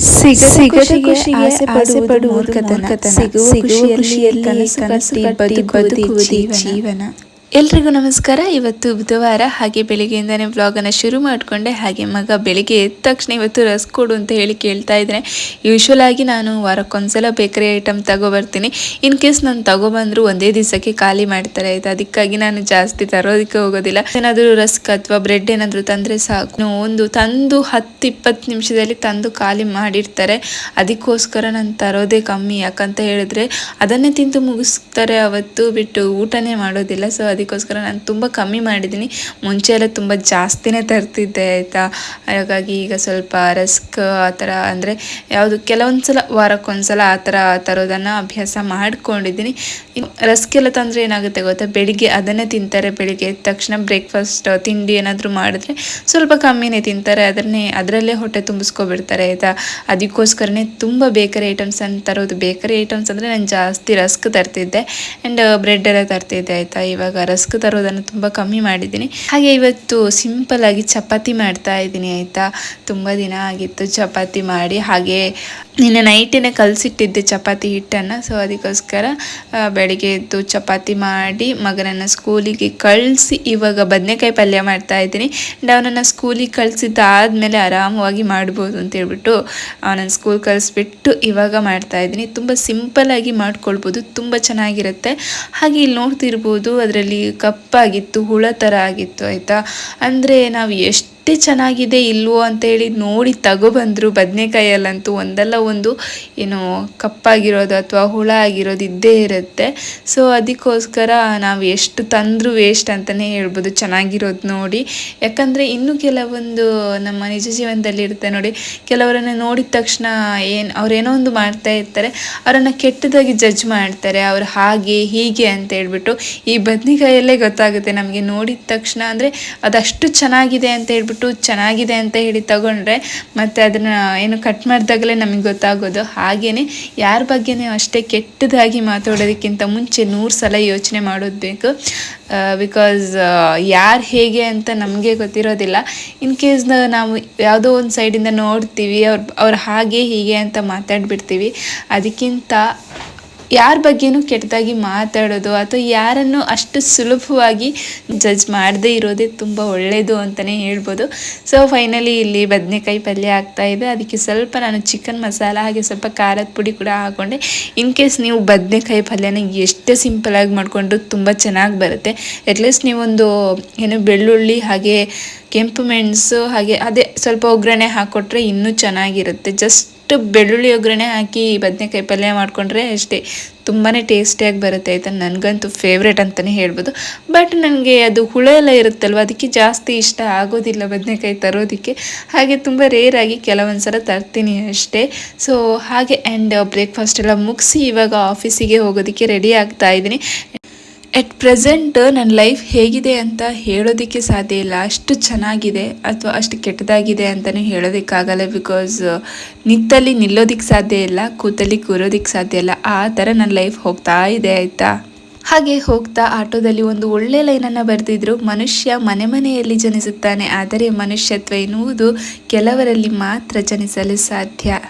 ಸಿಗದ ಖುಷಿಗೆ ಆಸೆ ಪಡುವುದು ಮೂರ್ಖತನ. ಸಿಗುವ ಖುಷಿಯಲ್ಲಿ ಕನಸು ಕಟ್ಟಿ ಬದುಕುವುದೇ ಜೀವನ. ಎಲ್ರಿಗೂ ನಮಸ್ಕಾರ. ಇವತ್ತು ಬುಧವಾರ, ಹಾಗೆ ಬೆಳಿಗ್ಗೆಯಿಂದನೇ ವ್ಲಾಗನ್ನು ಶುರು ಮಾಡಿಕೊಂಡೆ. ಹಾಗೆ ಮಗ ಬೆಳಿಗ್ಗೆ ಎದ್ದ ತಕ್ಷಣ ಇವತ್ತು ರಸ್ಕ್ ಕೊಡು ಅಂತ ಹೇಳಿ ಕೇಳ್ತಾ ಇದ್ದೇನೆ. ಯೂಶ್ವಲ್ ಆಗಿ ನಾನು ವಾರಕ್ಕೊಂದ್ಸಲ ಬೇಕರಿ ಐಟಮ್ ತಗೊಬರ್ತೀನಿ. ಇನ್ ಕೇಸ್ ನಾನು ತಗೊಬಂದ್ರು ಒಂದೇ ದಿವಸಕ್ಕೆ ಖಾಲಿ ಮಾಡ್ತಾರೆ ಆಯ್ತು. ಅದಕ್ಕಾಗಿ ನಾನು ಜಾಸ್ತಿ ತರೋದಕ್ಕೆ ಹೋಗೋದಿಲ್ಲ. ಏನಾದರೂ ರಸ್ಕ್ ಅಥವಾ ಬ್ರೆಡ್ ಏನಾದರೂ ತಂದರೆ ಸಾಕು, ಒಂದು ತಂದು 10-20 ನಿಮಿಷದಲ್ಲಿ ತಂದು ಖಾಲಿ ಮಾಡಿರ್ತಾರೆ. ಅದಕ್ಕೋಸ್ಕರ ನಾನು ತರೋದೇ ಕಮ್ಮಿ. ಯಾಕಂತ ಹೇಳಿದ್ರೆ ಅದನ್ನೇ ತಿಂದು ಮುಗಿಸ್ತಾರೆ, ಅವತ್ತು ಬಿಟ್ಟು ಊಟನೇ ಮಾಡೋದಿಲ್ಲ. ಸೊ ಅದಕ್ಕೋಸ್ಕರ ನಾನು ತುಂಬ ಕಮ್ಮಿ ಮಾಡಿದ್ದೀನಿ. ಮುಂಚೆ ಎಲ್ಲ ತುಂಬ ಜಾಸ್ತಿನೇ ತರ್ತಿದ್ದೆ ಆಯಿತಾ. ಹಾಗಾಗಿ ಈಗ ಸ್ವಲ್ಪ ರಸ್ಕ್ ಆ ಥರ ಅಂದರೆ ಯಾವುದು ಕೆಲವೊಂದು ಸಲ ವಾರಕ್ಕೊಂದ್ಸಲ ಆ ಥರ ತರೋದನ್ನು ಅಭ್ಯಾಸ ಮಾಡ್ಕೊಂಡಿದ್ದೀನಿ. ರಸ್ಕ್ ಎಲ್ಲ ತಂದರೆ ಏನಾಗುತ್ತೆ ಗೊತ್ತಾ, ಬೆಳಿಗ್ಗೆ ಅದನ್ನೇ ತಿಂತಾರೆ. ಬೆಳಿಗ್ಗೆ ಎದ್ದ ತಕ್ಷಣ ಬ್ರೇಕ್ಫಾಸ್ಟ್ ತಿಂಡಿ ಏನಾದರೂ ಮಾಡಿದ್ರೆ ಸ್ವಲ್ಪ ಕಮ್ಮಿನೇ ತಿಂತಾರೆ, ಅದರಲ್ಲೇ ಹೊಟ್ಟೆ ತುಂಬಿಸ್ಕೊಬಿಡ್ತಾರೆ ಆಯಿತಾ. ಅದಕ್ಕೋಸ್ಕರನೇ ತುಂಬ ಬೇಕರಿ ಐಟಮ್ಸ್ ಅನ್ನು ತರೋದು. ಬೇಕರಿ ಐಟಮ್ಸ್ ಅಂದರೆ ನಾನು ಜಾಸ್ತಿ ರಸ್ಕ್ ತರ್ತಿದ್ದೆ ಆ್ಯಂಡ್ ಬ್ರೆಡ್ ಎಲ್ಲ ತರ್ತಿದ್ದೆ ಆಯಿತಾ. ಇವಾಗ ರಸ್ಕ್ ತರೋದನ್ನು ತುಂಬ ಕಮ್ಮಿ ಮಾಡಿದ್ದೀನಿ. ಹಾಗೆ ಇವತ್ತು ಸಿಂಪಲ್ ಆಗಿ ಚಪಾತಿ ಮಾಡ್ತಾ ಇದ್ದೀನಿ ಆಯಿತಾ. ತುಂಬ ದಿನ ಆಗಿತ್ತು ಚಪಾತಿ ಮಾಡಿ. ಹಾಗೆ ನಿನ್ನೆ ನೈಟೇ ಕಲಸಿಟ್ಟಿದ್ದೆ ಚಪಾತಿ ಹಿಟ್ಟನ್ನು. ಸೊ ಅದಕ್ಕೋಸ್ಕರ ಬೆಳಿಗ್ಗೆ ಎದ್ದು ಚಪಾತಿ ಮಾಡಿ ಮಗನನ್ನು ಸ್ಕೂಲಿಗೆ ಕಳಿಸಿ ಇವಾಗ ಬದನೆಕಾಯಿ ಪಲ್ಯ ಮಾಡ್ತಾ ಇದ್ದೀನಿ. ಅವನನ್ನು ಸ್ಕೂಲಿಗೆ ಕಳಿಸಿದ್ದಾದಮೇಲೆ ಆರಾಮವಾಗಿ ಮಾಡ್ಬೋದು ಅಂತ ಹೇಳ್ಬಿಟ್ಟು ಅವನನ್ನು ಸ್ಕೂಲ್ ಕಳಿಸ್ಬಿಟ್ಟು ಇವಾಗ ಮಾಡ್ತಾ ಇದ್ದೀನಿ. ತುಂಬ ಸಿಂಪಲ್ಲಾಗಿ ಮಾಡ್ಕೊಳ್ಬೋದು, ತುಂಬ ಚೆನ್ನಾಗಿರುತ್ತೆ. ಹಾಗೆ ಇಲ್ಲಿ ನೋಡ್ತಿರ್ಬೋದು ಅದರಲ್ಲಿ ಕಪ್ಪಾಗಿತ್ತು, ಹುಳ ಥರ ಆಗಿತ್ತು ಆಯಿತಾ. ಅಂದರೆ ನಾವು ಎಷ್ಟು ಚೆನ್ನಾಗಿದೆ ಇಲ್ವೋ ಅಂತೇಳಿ ನೋಡಿ ತಗೊಬಂದರು. ಬದನೆಕಾಯಲ್ಲಂತೂ ಒಂದಲ್ಲ ಒಂದು ಏನು ಕಪ್ಪಾಗಿರೋದು ಅಥವಾ ಹುಳ ಆಗಿರೋದು ಇದ್ದೇ ಇರುತ್ತೆ. ಸೊ ಅದಕ್ಕೋಸ್ಕರ ನಾವು ಎಷ್ಟು ತಂದರೂ ವೇಸ್ಟ್ ಅಂತಲೇ ಹೇಳ್ಬೋದು ಚೆನ್ನಾಗಿರೋದು ನೋಡಿ. ಯಾಕಂದರೆ ಇನ್ನೂ ಕೆಲವೊಂದು ನಮ್ಮ ನಿಜ ಜೀವನದಲ್ಲಿ ಇರುತ್ತೆ ನೋಡಿ, ಕೆಲವರನ್ನು ನೋಡಿದ ತಕ್ಷಣ ಅವ್ರೇನೋ ಒಂದು ಮಾಡ್ತಾ ಇರ್ತಾರೆ, ಅವರನ್ನು ಕೆಟ್ಟದಾಗಿ ಜಡ್ಜ್ ಮಾಡ್ತಾರೆ, ಅವ್ರು ಹಾಗೆ ಹೀಗೆ ಅಂತ ಹೇಳ್ಬಿಟ್ಟು. ಈ ಬದನೆಕಾಯಲ್ಲೇ ಗೊತ್ತಾಗುತ್ತೆ ನಮಗೆ ನೋಡಿದ ತಕ್ಷಣ. ಅಂದರೆ ಅದಷ್ಟು ಚೆನ್ನಾಗಿದೆ ಅಂತ ಹೇಳ್ಬಿಟ್ಟು ಚೆನ್ನಾಗಿದೆ ಅಂತ ಹೇಳಿ ತಗೊಂಡ್ರೆ ಮತ್ತೆ ಅದನ್ನು ಏನು ಕಟ್ ಮಾಡಿದಾಗಲೇ ನಮಗೆ ಗೊತ್ತಾಗೋದು. ಹಾಗೆಯೇ ಯಾರ ಬಗ್ಗೆನೇ ಅಷ್ಟೇ ಕೆಟ್ಟದಾಗಿ ಮಾತಾಡೋದಕ್ಕಿಂತ ಮುಂಚೆ 100 ಸಲ ಯೋಚನೆ ಮಾಡೋದು ಬೇಕು. ಬಿಕಾಸ್ ಯಾರು ಹೇಗೆ ಅಂತ ನಮಗೆ ಗೊತ್ತಿರೋದಿಲ್ಲ. ಇನ್ ಕೇಸ್ ನಾವು ಯಾವುದೋ ಒಂದು ಸೈಡಿಂದ ನೋಡ್ತೀವಿ, ಅವ್ರು ಹಾಗೆ ಹೀಗೆ ಅಂತ ಮಾತಾಡ್ಬಿಡ್ತೀವಿ. ಅದಕ್ಕಿಂತ ಯಾರ ಬಗ್ಗೆನೂ ಕೆಟ್ಟದಾಗಿ ಮಾತಾಡೋದು ಅಥವಾ ಯಾರನ್ನು ಅಷ್ಟು ಸುಲಭವಾಗಿ ಜಡ್ಜ್ ಮಾಡದೇ ಇರೋದೇ ತುಂಬ ಒಳ್ಳೆಯದು ಅಂತಲೇ ಹೇಳ್ಬೋದು. ಸೊ ಫೈನಲಿ ಇಲ್ಲಿ ಬದನೆಕಾಯಿ ಪಲ್ಯ ಆಗ್ತಾಯಿದೆ. ಅದಕ್ಕೆ ಸ್ವಲ್ಪ ನಾನು ಚಿಕನ್ ಮಸಾಲ ಹಾಗೆ ಸ್ವಲ್ಪ ಖಾರದ ಪುಡಿ ಕೂಡ ಹಾಕ್ಕೊಂಡೆ. ಇನ್ ಕೇಸ್ ನೀವು ಬದನೆಕಾಯಿ ಪಲ್ಯನ ಎಷ್ಟೇ ಸಿಂಪಲಾಗಿ ಮಾಡಿಕೊಂಡ್ರು ತುಂಬ ಚೆನ್ನಾಗಿ ಬರುತ್ತೆ. ಅಟ್ಲೀಸ್ಟ್ ನೀವೊಂದು ಬೆಳ್ಳುಳ್ಳಿ ಹಾಗೆ ಕೆಂಪು ಮೆಣಸು ಹಾಗೆ ಅದೇ ಸ್ವಲ್ಪ ಒಗ್ಗರಣೆ ಹಾಕ್ಕೊಟ್ರೆ ಇನ್ನೂ ಚೆನ್ನಾಗಿರುತ್ತೆ. ಜಸ್ಟ್ ಬೆಳ್ಳುಳ್ಳಿ ಒಗ್ಗರಣೆ ಹಾಕಿ ಬದನೆಕಾಯಿ ಪಲ್ಯ ಮಾಡಿಕೊಂಡ್ರೆ ಅಷ್ಟೇ ತುಂಬಾ ಟೇಸ್ಟಿಯಾಗಿ ಬರುತ್ತೆ ಆಯಿತಾ. ನನಗಂತೂ ಫೇವ್ರೇಟ್ ಅಂತಲೇ ಹೇಳ್ಬೋದು. ಬಟ್ ನನಗೆ ಅದು ಹುಳ ಎಲ್ಲ ಇರುತ್ತಲ್ವ, ಅದಕ್ಕೆ ಜಾಸ್ತಿ ಇಷ್ಟ ಆಗೋದಿಲ್ಲ ಬದನೆಕಾಯಿ ತರೋದಕ್ಕೆ. ಹಾಗೆ ತುಂಬ ರೇರಾಗಿ ಕೆಲವೊಂದು ಸಲ ತರ್ತೀನಿ ಅಷ್ಟೇ. ಸೊ ಹಾಗೆ ಆ್ಯಂಡ್ ಬ್ರೇಕ್ಫಾಸ್ಟ್ ಎಲ್ಲ ಮುಗಿಸಿ ಇವಾಗ ಆಫೀಸಿಗೆ ಹೋಗೋದಕ್ಕೆ ರೆಡಿ ಆಗ್ತಾ ಇದ್ದೀನಿ. ಎಟ್ ಪ್ರೆಸೆಂಟ್ ನನ್ನ ಲೈಫ್ ಹೇಗಿದೆ ಅಂತ ಹೇಳೋದಕ್ಕೆ ಸಾಧ್ಯ ಇಲ್ಲ. ಅಷ್ಟು ಚೆನ್ನಾಗಿದೆ ಅಥವಾ ಅಷ್ಟು ಕೆಟ್ಟದಾಗಿದೆ ಅಂತಲೇ ಹೇಳೋದಕ್ಕಾಗಲ್ಲ. ಬಿಕಾಸ್ ನಿತ್ತಲ್ಲಿ ನಿಲ್ಲೋದಕ್ಕೆ ಸಾಧ್ಯ ಇಲ್ಲ, ಕೂತಲ್ಲಿ ಕೂರೋದಕ್ಕೆ ಸಾಧ್ಯ ಇಲ್ಲ. ಆ ಥರ ನನ್ನ ಲೈಫ್ ಹೋಗ್ತಾ ಇದೆ ಆಯಿತಾ. ಹಾಗೆ ಹೋಗ್ತಾ ಆಟೋದಲ್ಲಿ ಒಂದು ಒಳ್ಳೆ ಲೈನನ್ನು ಬರೆದಿದ್ರು, ಮನುಷ್ಯ ಮನೆಯಲ್ಲಿ ಜನಿಸುತ್ತಾನೆ, ಆದರೆ ಮನುಷ್ಯತ್ವ ಎನ್ನುವುದು ಕೆಲವರಲ್ಲಿ ಮಾತ್ರ ಜನಿಸಲು ಸಾಧ್ಯ.